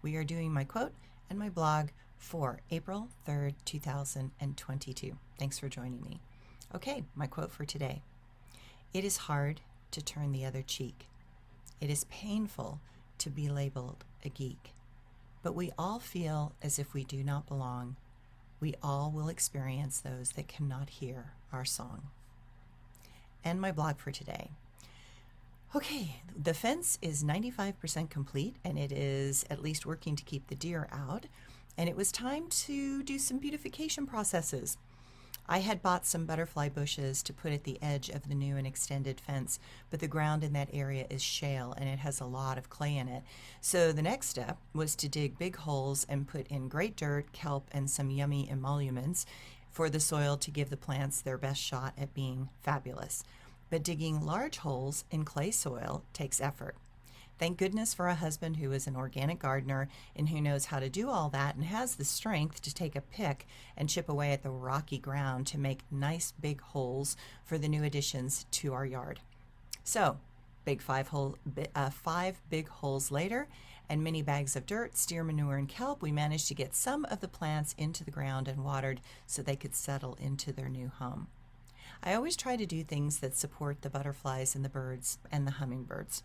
we are doing my quote and my blog for April 3rd, 2022. Thanks for joining me. Okay, my quote for today. It is hard to turn the other cheek. It is painful to be labeled a geek. But we all feel as if we do not belong. We all will experience those that cannot hear our song. And my blog for today. Okay, the fence is 95% complete, and it is at least working to keep the deer out. And it was time to do some beautification processes. I had bought some butterfly bushes to put at the edge of the new and extended fence, but the ground in that area is shale and it has a lot of clay in it. So the next step was to dig big holes and put in great dirt, kelp, and some yummy emoluments for the soil to give the plants their best shot at being fabulous. But digging large holes in clay soil takes effort. Thank goodness for a husband who is an organic gardener and who knows how to do all that and has the strength to take a pick and chip away at the rocky ground to make nice big holes for the new additions to our yard. So, five big holes later and many bags of dirt, steer manure, and kelp, we managed to get some of the plants into the ground and watered so they could settle into their new home. I always try to do things that support the butterflies and the birds and the hummingbirds.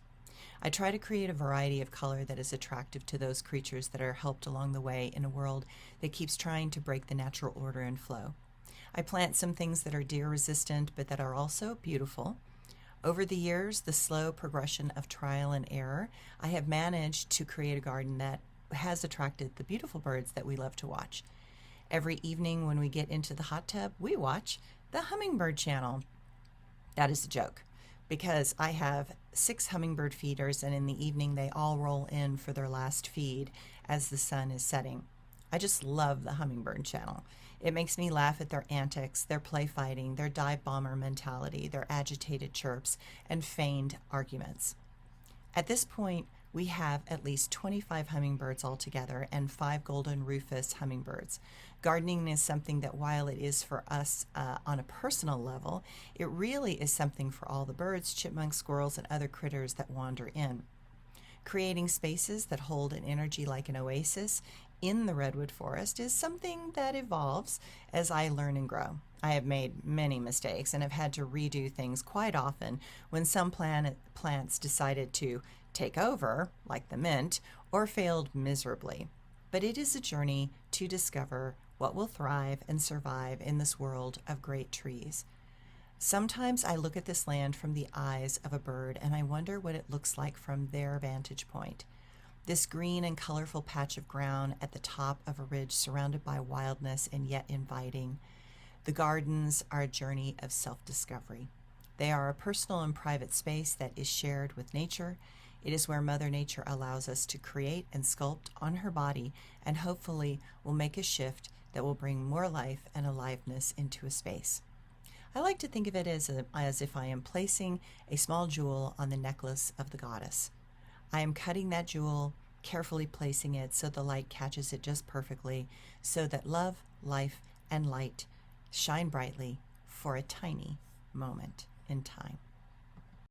I try to create a variety of color that is attractive to those creatures that are helped along the way in a world that keeps trying to break the natural order and flow. I plant some things that are deer resistant but that are also beautiful. Over the years, the slow progression of trial and error, I have managed to create a garden that has attracted the beautiful birds that we love to watch. Every evening when we get into the hot tub, we watch the Hummingbird Channel. That is a joke, because I have 6 hummingbird feeders, and in the evening they all roll in for their last feed as the sun is setting. I just love the Hummingbird Channel. It makes me laugh at their antics, their play fighting, their dive bomber mentality, their agitated chirps, and feigned arguments. At this point, we have at least 25 hummingbirds altogether and 5 golden rufous hummingbirds. Gardening is something that, while it is for us on a personal level, it really is something for all the birds, chipmunks, squirrels, and other critters that wander in. Creating spaces that hold an energy like an oasis in the redwood forest is something that evolves as I learn and grow. I have made many mistakes and have had to redo things quite often when some plants decided to take over, like the mint, or failed miserably. But it is a journey to discover what will thrive and survive in this world of great trees. Sometimes I look at this land from the eyes of a bird and I wonder what it looks like from their vantage point. This green and colorful patch of ground at the top of a ridge surrounded by wildness and yet inviting. The gardens are a journey of self-discovery. They are a personal and private space that is shared with nature. It is where Mother Nature allows us to create and sculpt on her body and hopefully will make a shift that will bring more life and aliveness into a space. I like to think of it as if I am placing a small jewel on the necklace of the goddess. I am cutting that jewel, carefully placing it so the light catches it just perfectly, so that love, life, and light shine brightly for a tiny moment in time.